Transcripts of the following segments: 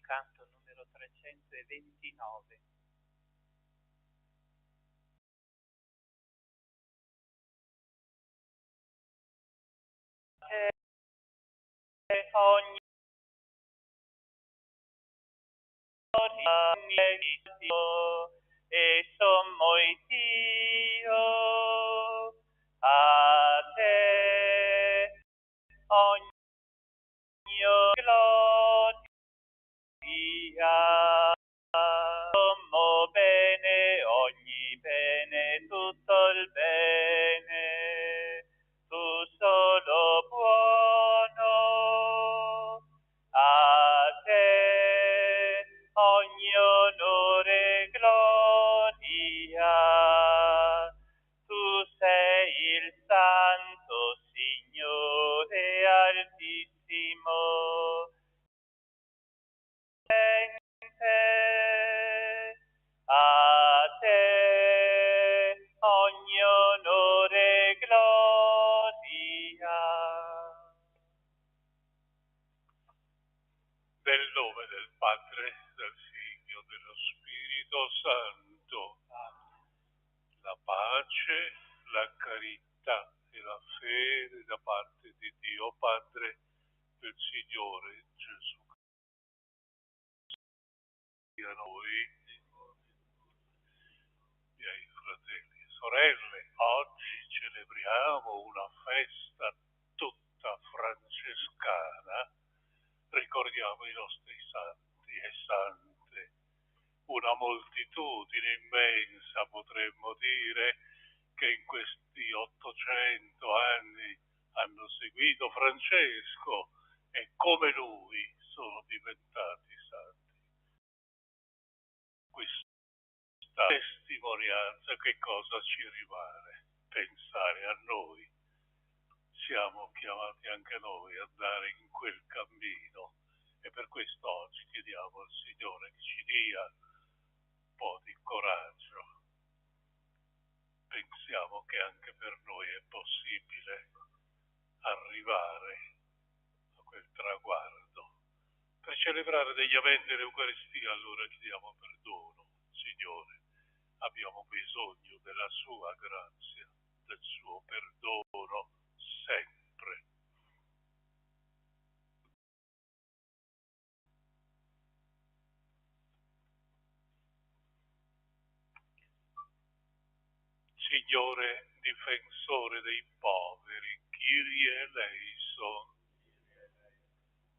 canto numero 329. Ogni Dio e sommo Dio, a te ogni gloria, sommo bene, ogni bene, tutto il bene, tu solo buono, a te ogni onore e gloria, tu sei il Santo Signore Altissimo, a te ogni onore e gloria. Nel nome del Padre, del Figlio, dello Spirito Santo, la pace, la carità e la fede da parte di Dio Padre, del Signore Gesù Cristo, a noi, miei fratelli e sorelle. Oggi celebriamo una festa tutta francescana, ricordiamo i nostri santi e sante, una moltitudine immensa, potremmo dire, che in questi 800 anni hanno seguito Francesco e come lui sono diventati santi. Questa testimonianza, che cosa ci rimane? Pensare a noi. Siamo chiamati anche noi ad andare in quel cammino e per questo oggi chiediamo al Signore che ci dia un po' di coraggio. Pensiamo che anche per noi è possibile arrivare a quel traguardo. Per celebrare degnamente l'Eucaristia allora chiediamo perdono, Signore. Abbiamo bisogno della sua grazia, del suo perdono sempre. Signore, difensore dei poveri, Kyrie eleison.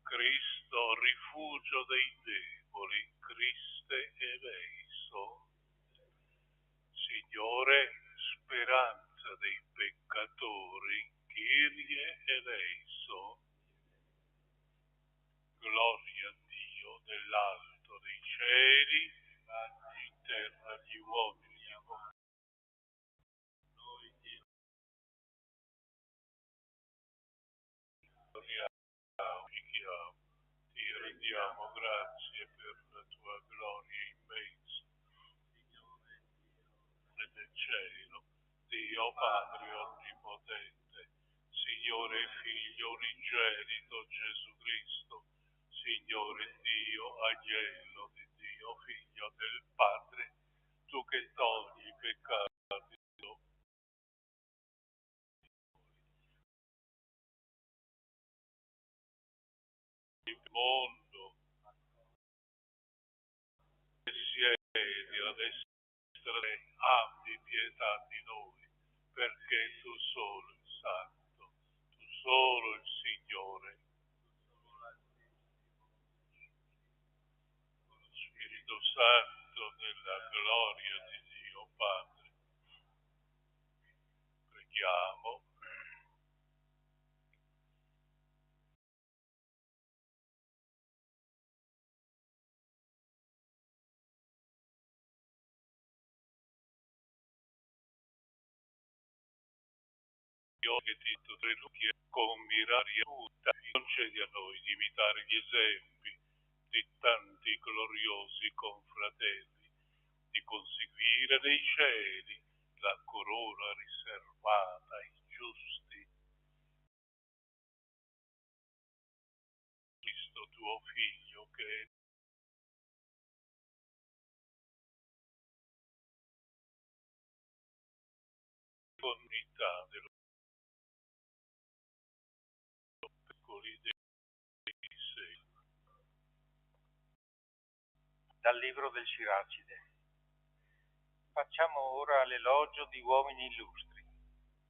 Cristo, rifugio dei deboli, Christe eleison. Signore, speranza dei peccatori, Kyrie eleison. Gloria a Dio nell'alto dei cieli, in terra gli uomini ti rendiamo grazie per la tua gloria immensa nel cielo, Dio Padre onnipotente, Signore e Figlio unigenito Gesù Cristo, Signore Dio, agnello di Dio, Figlio del Padre, tu che togli i peccati del mondo, e siedi a destra te, abbi pietà di noi, perché tu solo il Santo, tu solo il Signore, con lo Spirito Santo nella gloria di Dio Padre. Preghiamo. Dio che ti tre con miraria tutta, concedi a noi di imitare gli esempi di tanti gloriosi confratelli, di conseguire nei cieli la corona riservata ai giusti. Cristo tuo Figlio, che comunità dello piccoli dei sei. Dal libro del Siracide. Facciamo ora l'elogio di uomini illustri,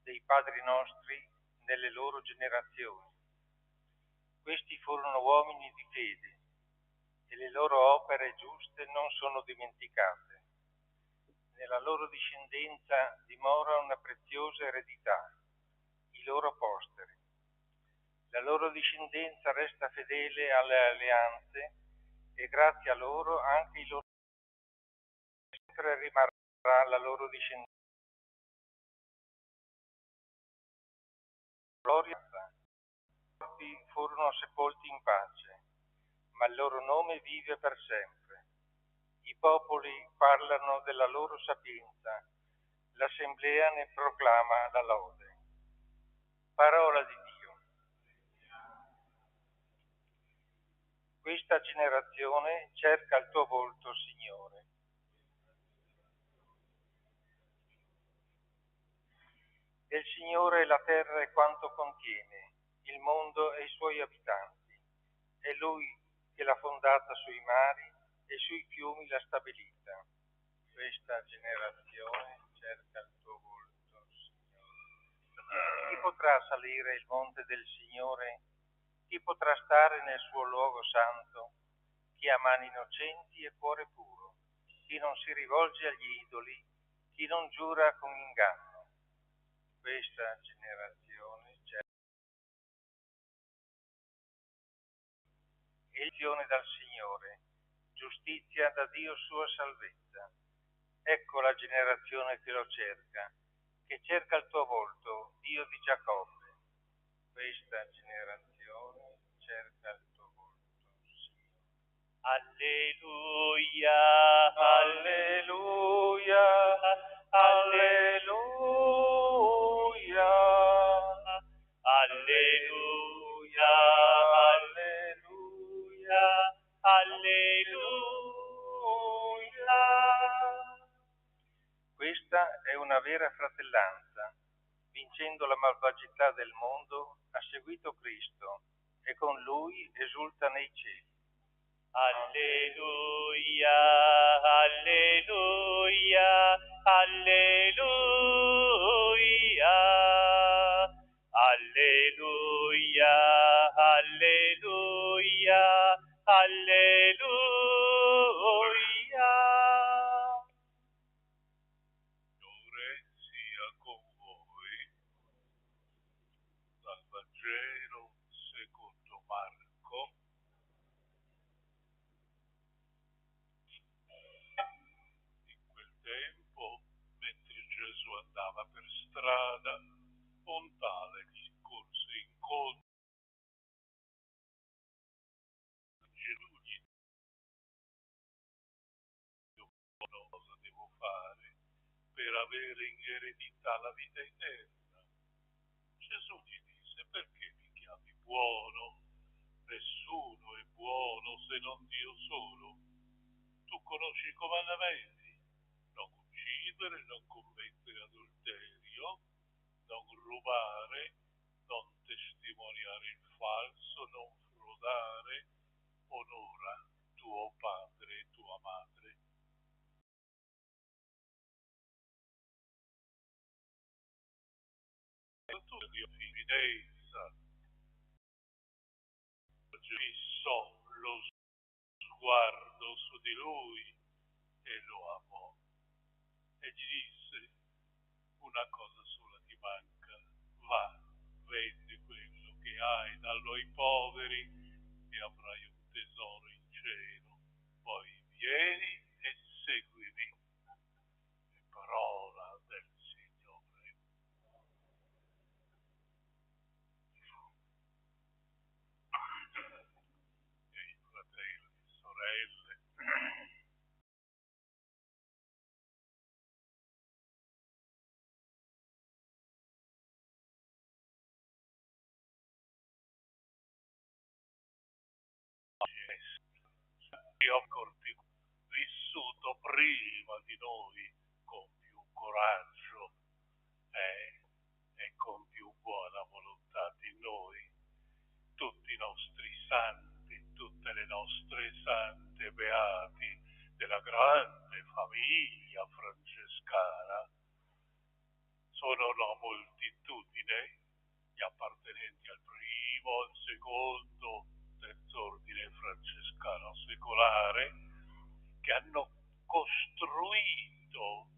dei padri nostri nelle loro generazioni. Questi furono uomini di fede e le loro opere giuste non sono dimenticate. Nella loro discendenza dimora una preziosa eredità, i loro posteri. La loro discendenza resta fedele alle alleanze e grazie a loro anche i loro sempre rimarrà la loro discendenza. Gloria, furono sepolti in pace, ma il loro nome vive per sempre. I popoli parlano della loro sapienza, l'assemblea ne proclama la lode. Parola di Dio. Questa generazione cerca il tuo volto, Signore. Del Signore la terra e quanto contiene, il mondo e i suoi abitanti. È Lui che l'ha fondata sui mari e sui fiumi l'ha stabilita. Questa generazione cerca il tuo volto, Signore. Chi potrà salire il monte del Signore? Chi potrà stare nel suo luogo santo? Chi ha mani innocenti e cuore puro, chi non si rivolge agli idoli, chi non giura con inganno. Questa generazione cerca elezione dal Signore, giustizia da Dio sua salvezza. Ecco la generazione che lo cerca, che cerca il tuo volto, Dio di Giacobbe. Questa generazione cerca il tuo volto, Signore. Alleluia, Alleluia, alleluia, alleluia, alleluia, alleluia. Questa è una vera fratellanza. Vincendo la malvagità del mondo, ha seguito Cristo e con Lui esulta nei cieli. Alleluia, alleluia, alleluia, alleluia, alleluia, alleluia. Signore sia con voi. Dal Vangelo secondo Marco. In quel tempo, mentre Gesù andava per strada, un tale gli corse incontro. Gesù gli disse: cosa devo fare per avere in eredità la vita eterna? Gesù gli disse: perché mi chiami buono? Nessuno è buono se non Dio solo. Tu conosci i comandamenti: non uccidere, non commettere adulterio, non rubare, non testimoniare il falso, non frodare, onora tuo padre e tua madre. Tu Dio evidenza, fissò lo sguardo su di lui e lo amò e gli disse: una cosa sola ti manca, va, vendi quello che hai, dallo ai poveri e avrai un tesoro in cielo, poi vieni e seguimi. È parola del Signore. Miei fratelli e sorelle, io accorti vissuto prima di noi con più coraggio, buona volontà di noi, tutti i nostri santi, tutte le nostre sante beati della grande famiglia francescana. Sono una moltitudine gli appartenenti al primo, al secondo, terzo ordine francescano secolare che hanno costruito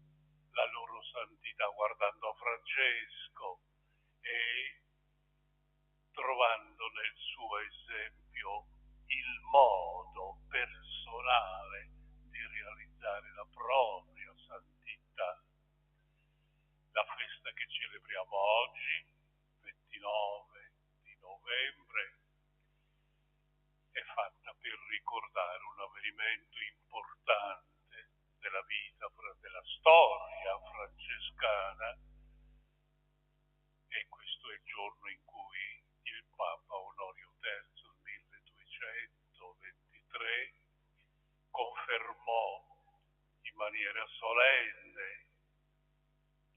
la loro santità guardando a Francesco e trovando nel suo esempio il modo personale di realizzare la propria santità. La festa che celebriamo oggi, 29 di novembre, è fatta per ricordare un avvenimento importante della vita, della storia francescana, e questo è il giorno in cui il Papa Onorio III, nel 1223, confermò in maniera solenne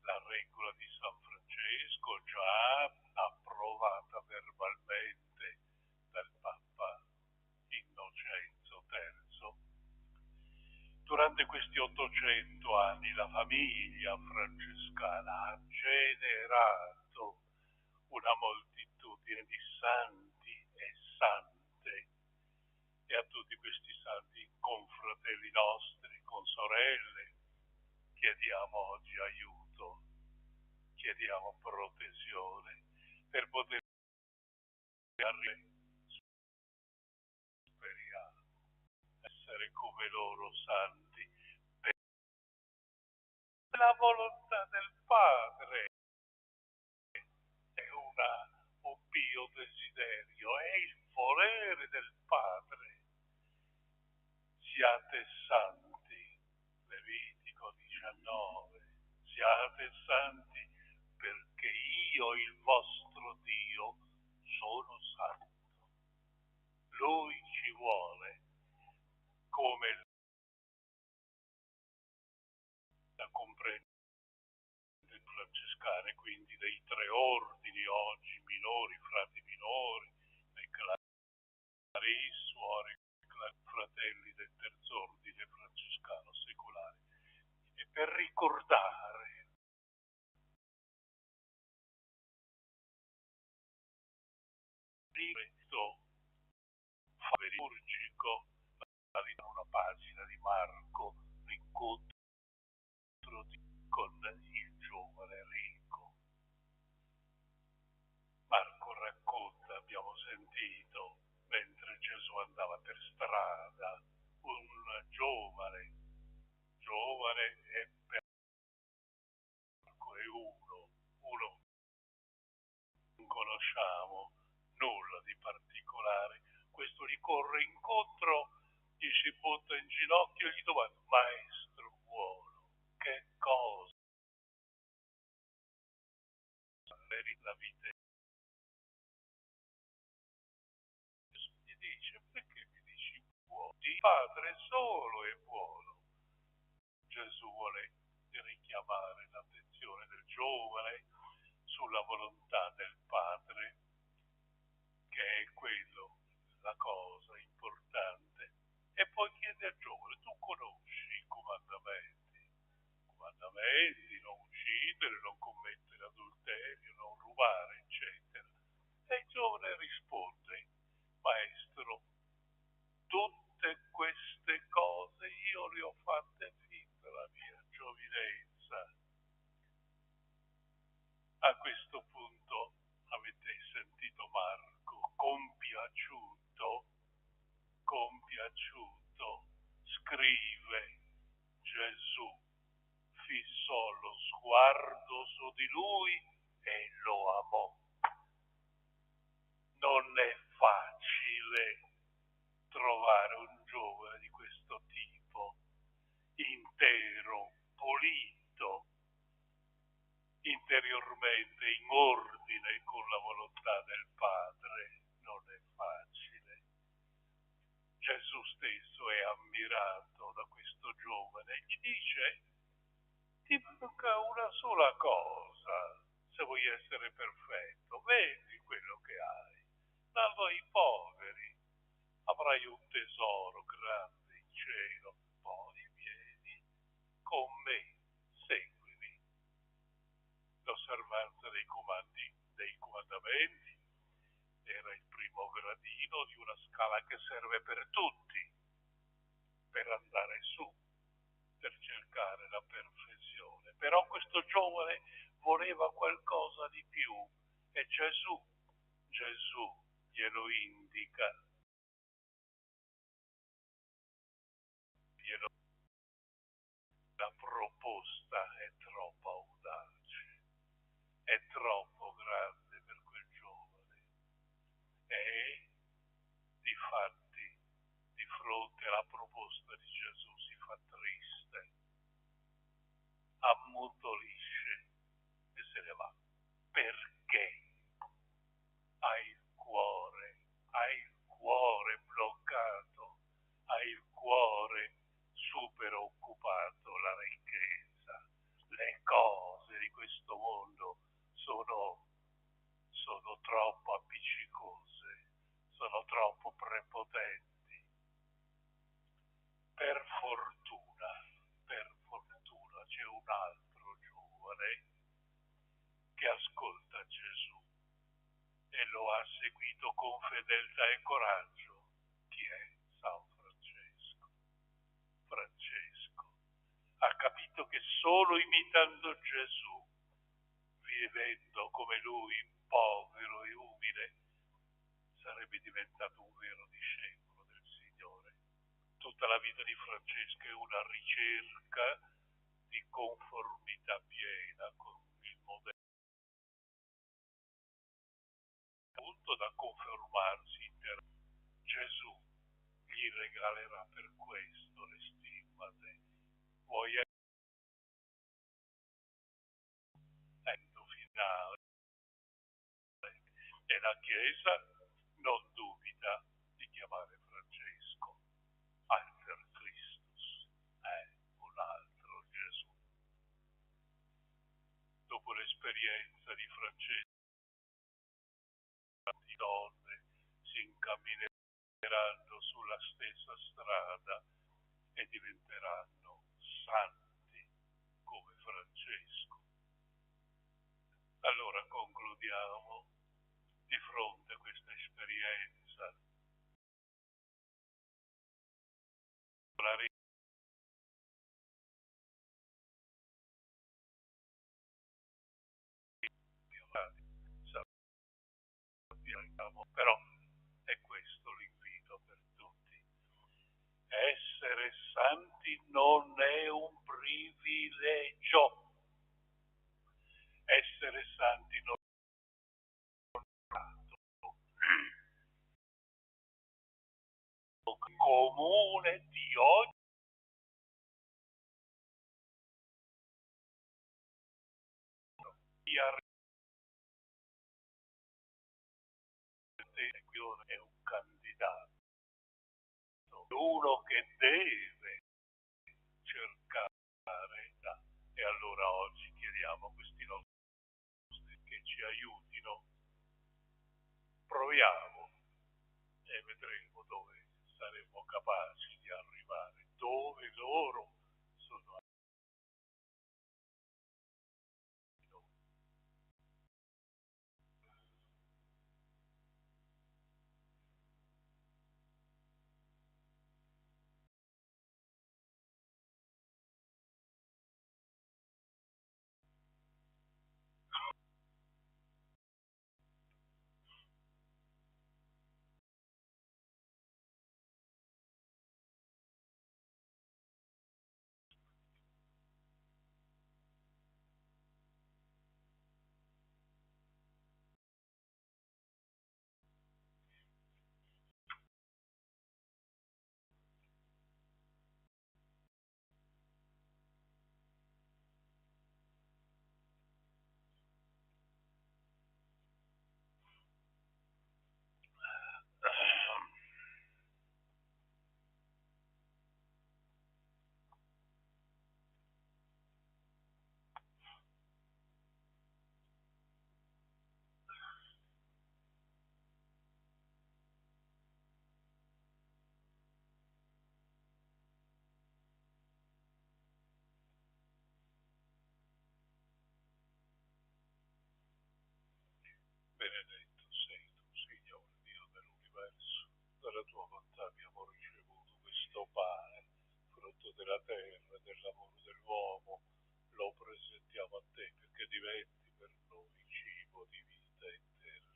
la regola di San Francesco, già approvata verbalmente dal Papa Innocenzo III. Durante questi 800 anni la famiglia francescana ha generato una moltitudine di santi e sante, e a tutti questi santi, confratelli nostri, consorelle, chiediamo oggi aiuto, chiediamo protezione per poter essere come loro santi per la volontà del Padre. È un pio desiderio, è il volere del Padre. Siate santi, Levitico 19, siate santi perché io, il vostro Dio, sono santo. Lui ci vuole come la comprende il francescane, quindi dei tre ordini oggi minori, frati minori, dei clarì, suori, fratelli del terzo ordine francescano secolare, e per ricordare questo liturgico una pagina di Marco, l'incontro con il giovane ricco. Marco racconta, abbiamo sentito, mentre Gesù andava per strada, un giovane e per Marco è uno non conosciamo nulla di particolare. Questo gli corre incontro, gli si butta in ginocchio e gli domanda: maestro buono, che cosa la vita? Gli dice: perché mi dici buono? Il Padre solo è buono. Gesù vuole richiamare l'attenzione del giovane sulla volontà del Padre, che è quello, la cosa importante. E poi chiede al giovane: tu conosci i comandamenti? Non uccidere, non commettere adulterio, non rubare, eccetera. E il giovane risponde: maestro, tutte queste cose io le ho fatte fin dalla mia giovinezza. A questo punto avete sentito Marco, compiaciuto, scrive: Gesù fissò lo sguardo su di lui e lo amò. Non è facile trovare un giovane di questo tipo, intero, pulito, interiormente in ordine con la volontà del Padre. Non è facile. Gesù stesso è ammirato da questo giovane e gli dice: ti manca una sola cosa, se vuoi essere perfetto, vendi quello che hai, dallo ai poveri, avrai un tesoro grande in cielo, poi vieni con me, seguimi. L'osservanza dei comandamenti era il primo gradino di una scala che serve per tutti, per andare su, per cercare la perfezione. Però questo giovane voleva qualcosa di più e Gesù glielo indica, glielo... La proposta è troppo audace, è troppo grande per quel giovane e difatti di fronte alla proposta di Gesù si fa triste, ammutolisce e se ne va. Perché hai il cuore bloccato, hai il cuore super occupato, la ricchezza, le cose di questo mondo sono troppo appiccicose, sono troppo prepotenti. Per fortuna c'è un altro giovane che ascolta Gesù e lo ha seguito con fedeltà e coraggio. Chi è? San Francesco. Francesco ha capito che solo imitando Gesù, vivendo come lui, povero e umile, sarebbe diventato un vero discepolo del Signore. Tutta la vita di Francesco è una ricerca di conformità piena con il modello, appunto da confermarsi in terra. Gesù gli regalerà per questo le stimmate. Vuoi essere finale e la Chiesa non dubita di chiamare Francesco Alter Christus, è un altro Gesù. Dopo l'esperienza di Francesco, tanti donne si incammineranno sulla stessa strada e diventeranno santi come Francesco. Allora concludiamo di fronte a questa esperienza. La sappiamo, però è questo l'invito per tutti. Essere santi non è un privilegio. Essere santi non è un atto comune di oggi. È un candidato, uno che deve cercare, e allora oggi chiediamo a questi nostri che ci aiutino, proviamo e vedremo dove saremo capaci di arrivare, dove loro sono Benedetto sei tu, Signore Dio dell'universo, dalla tua bontà abbiamo ricevuto questo pane, frutto della terra e del lavoro dell'uomo, lo presentiamo a te perché diventi per noi cibo di vita eterna.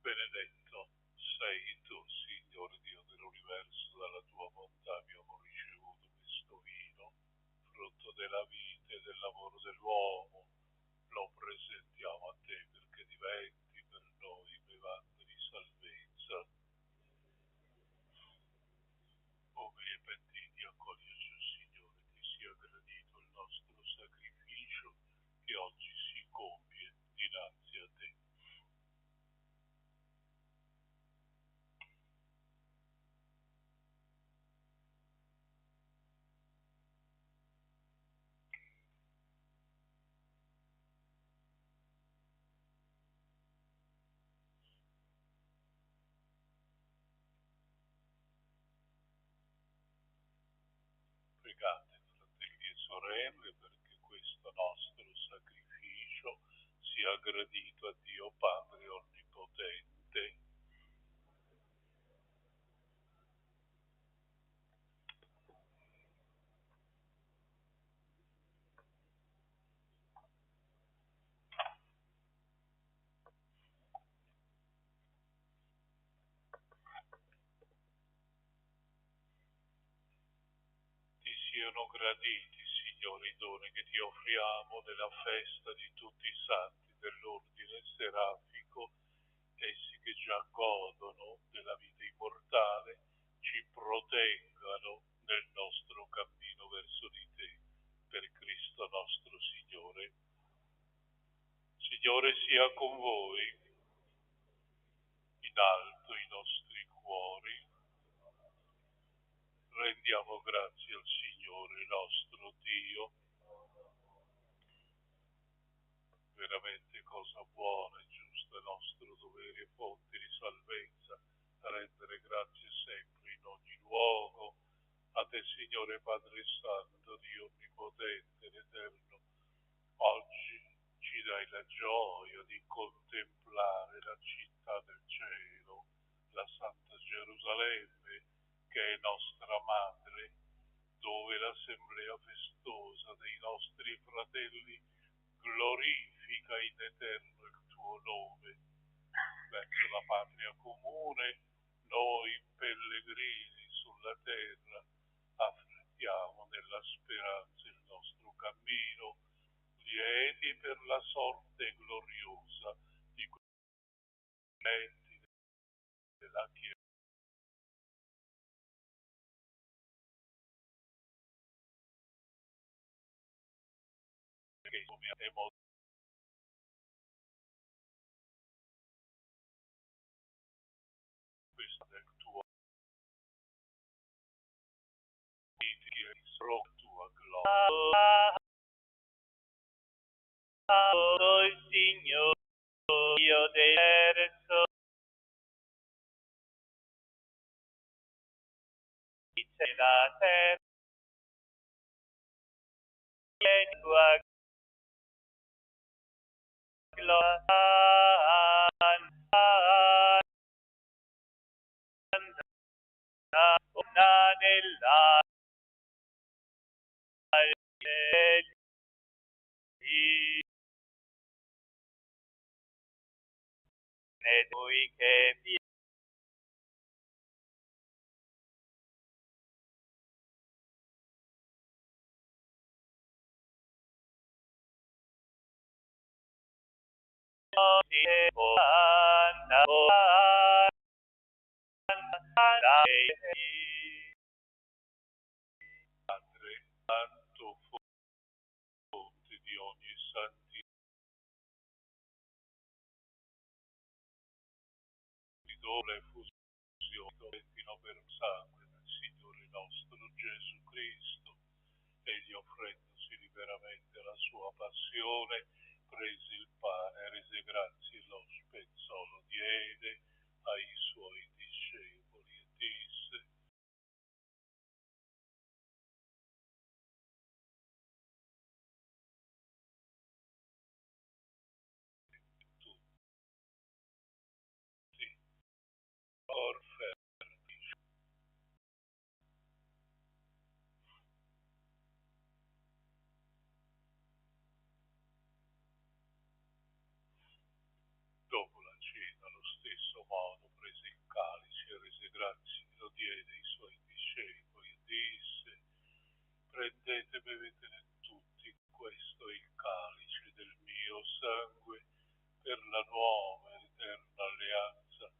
Benedetto sei tu, Signore Dio dell'universo, dalla tua bontà abbiamo ricevuto questo vino, frutto della vita e del lavoro dell'uomo, lo presentiamo a te perché diventi per noi bevanda di salvezza. Poveri e pentiti, accoglieci, o Signore, ti sia gradito il nostro sacrificio che oggi si compie dinanzi a te. Pregate, fratelli e sorelle, perché questo nostro sacrificio sia gradito a Dio Padre Onnipotente. Ti siano graditi, Signore, i doni che ti offriamo nella festa di tutti i santi dell'ordine serafico, essi che già godono della vita immortale, ci protengano nel nostro cammino verso di te, per Cristo nostro Signore. Signore sia con voi, in alto i nostri cuori, rendiamo grazie al Signore nostro Dio. Veramente cosa buona e giusta, nostro dovere e fonte di salvezza, rendere grazie sempre in ogni luogo. A te, Signore Padre Santo, Dio Onnipotente ed Eterno, oggi ci dai la gioia di contemplare la città del cielo, la Santa Gerusalemme, che è nostra madre, dove l'assemblea festosa dei nostri fratelli glorifica in eterno il tuo nome. Verso la patria comune, noi pellegrini sulla terra affrettiamo nella speranza il nostro cammino, lieti per la sorte gloriosa di quei eletti della Chiesa, che come abbiamo questo del tuo che è tua gloria. Oh Signore, Dio dell'universo, dice la terra, e tua gloria, nella e lui che Padre, Santo, fonte di ogni santità, di doble fusione, fino per sangue del Signore nostro Gesù Cristo, Egli offrendosi liberamente alla sua passione, prese il pane, rese grazie e lo spezzò, lo diede ai suoi discepoli e disse: tutti orferti. Dopo la cena, allo stesso modo, prese il calice, rese grazie, lo diede ai suoi discepoli e disse: prendete e bevetene tutti, questo è il calice del mio sangue per la nuova ed eterna alleanza,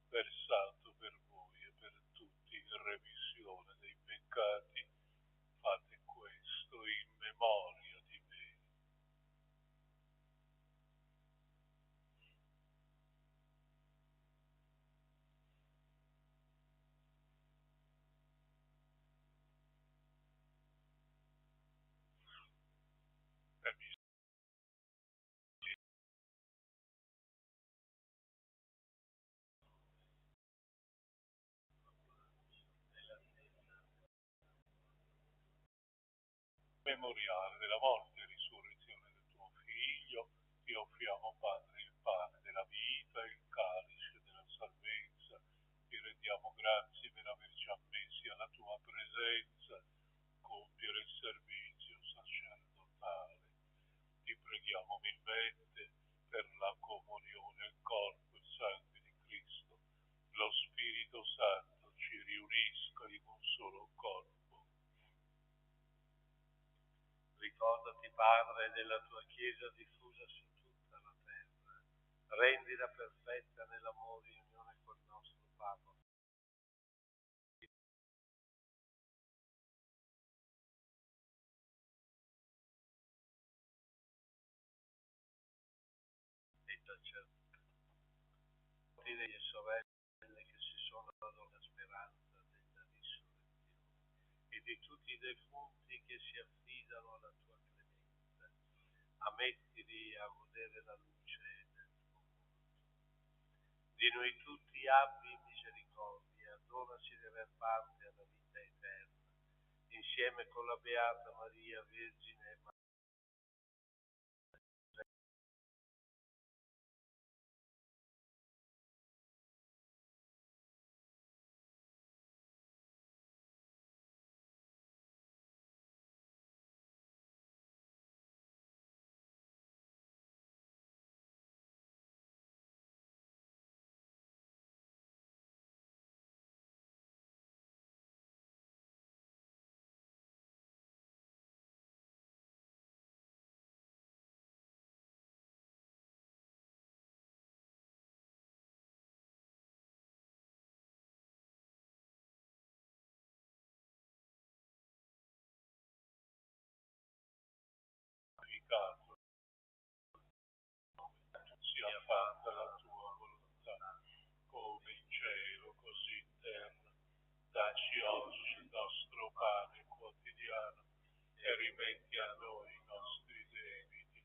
versato per voi e per tutti in remissione dei peccati. Fate questo in memoria di me. E mi memoriale della morte e risurrezione del tuo Figlio, ti offriamo, Padre, il pane della vita e il calice della salvezza. Ti rendiamo grazie per averci ammessi alla tua presenza, compiere il servizio sacerdotale. Ti preghiamo umilmente per la comunione al corpo e sangue di Cristo. Lo Spirito Santo ci riunisca in un solo corpo. Ricordati, Padre, della tua Chiesa diffusa su tutta la terra. Rendila perfetta nell'amore in unione col nostro Papa. E sacerdoti e sorelle che si sono dando la speranza della risurrezione e di tutti i defunti che si affidano alla tua clemenza. Ammettili a godere la luce del tuo volto. Di noi tutti abbi misericordia, donaci di aver parte alla vita eterna, insieme con la Beata Maria, Vergine e Santificato sia fatta la tua volontà, come in cielo, così in terra. Dacci oggi il nostro pane quotidiano e rimetti a noi i nostri debiti,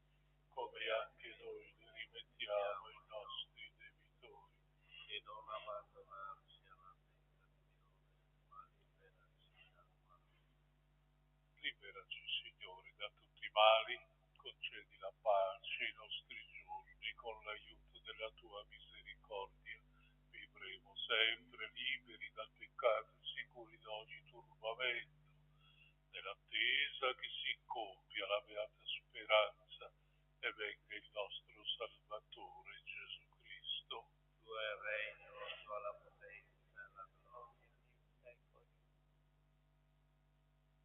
come anche noi li rimettiamo ai nostri debitori. e non abbandonarci alla tentazione, ma liberaci dal male. Liberaci, Signore, da tutti i mali, concedi la pace ai nostri giorni, con l'aiuto della tua misericordia. Vivremo sempre liberi dal peccato e sicuri da ogni turbamento, nell'attesa che si compia la beata speranza e venga il nostro Salvatore Gesù Cristo. Tuo è il regno, tua la potenza e la gloria nei secoli.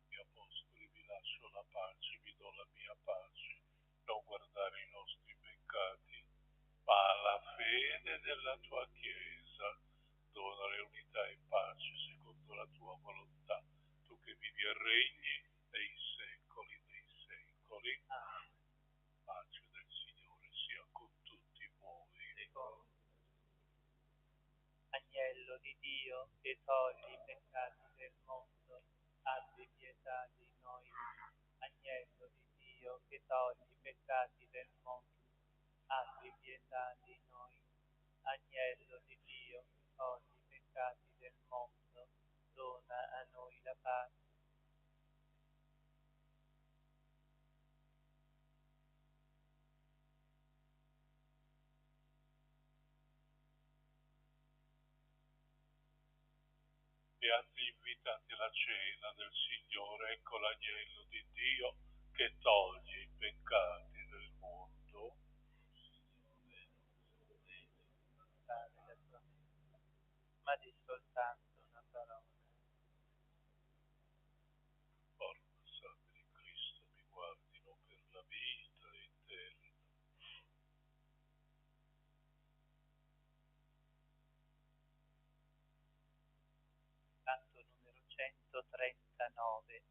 Gli apostoli, vi lascio la pace, vi do la mia pace, non guardare i nostri peccati, ma la fede della tua Chiesa. Donale unità e pace secondo la tua volontà, tu che vivi e regni nei secoli dei secoli. Pace del Signore sia con tutti voi. Agnello di Dio che togli i peccati del mondo, abbi pietà di noi. Dio che togli i peccati del mondo, abbi pietà di noi. Agnello di Dio che togli i peccati del mondo, dona a noi la pace. Beati invitati alla cena del Signore, ecco l'agnello di Dio che toglie i peccati del mondo. Dare la tua messa, ma di soltanto una parola. Porta Santo di Cristo, mi guardino per la vita eterna. Canto numero 139.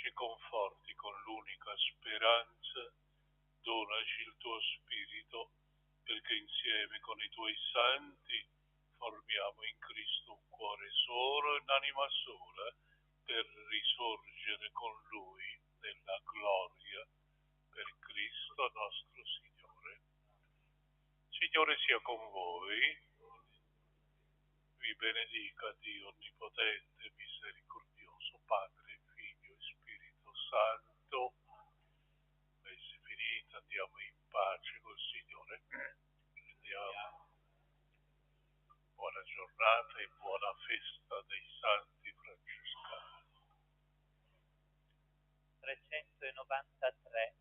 ci conforti con l'unica speranza, donaci il tuo Spirito, perché insieme con i tuoi santi formiamo in Cristo un cuore solo e un'anima sola, per risorgere con Lui nella gloria, per Cristo nostro Signore. Signore sia con voi, vi benedica Dio Onnipotente, Misericordioso, Padre, Figlio e Spirito Santo. Messa finita, andiamo in pace col Signore. Andiamo. Buona giornata e buona festa dei Santi Francescani. 393.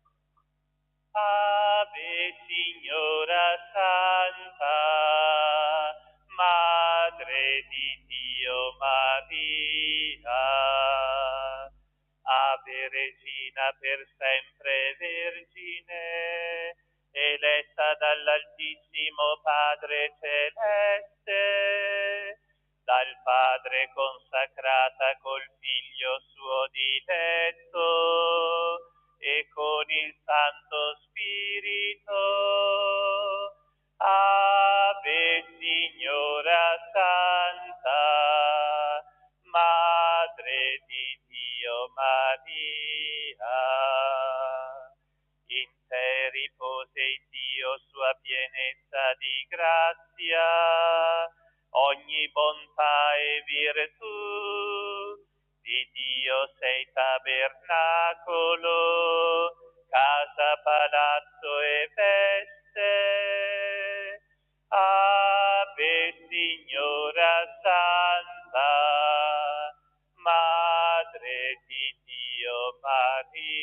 Ave Signora Santa, Madre di Dio Maria, Ave Regina per sempre Vergine, eletta dall'Altissimo Padre Celeste, dal Padre consacrata col Figlio suo diletto e con il Santo Spirito. Ave Signora Santa, Madre di Dio Maria, in te ripose Dio sua pienezza di grazia, ogni bontà e virtù. Di Dio sei tabernacolo, casa, palazzo e feste. Ave Signora Santa, Madre di Dio Maria.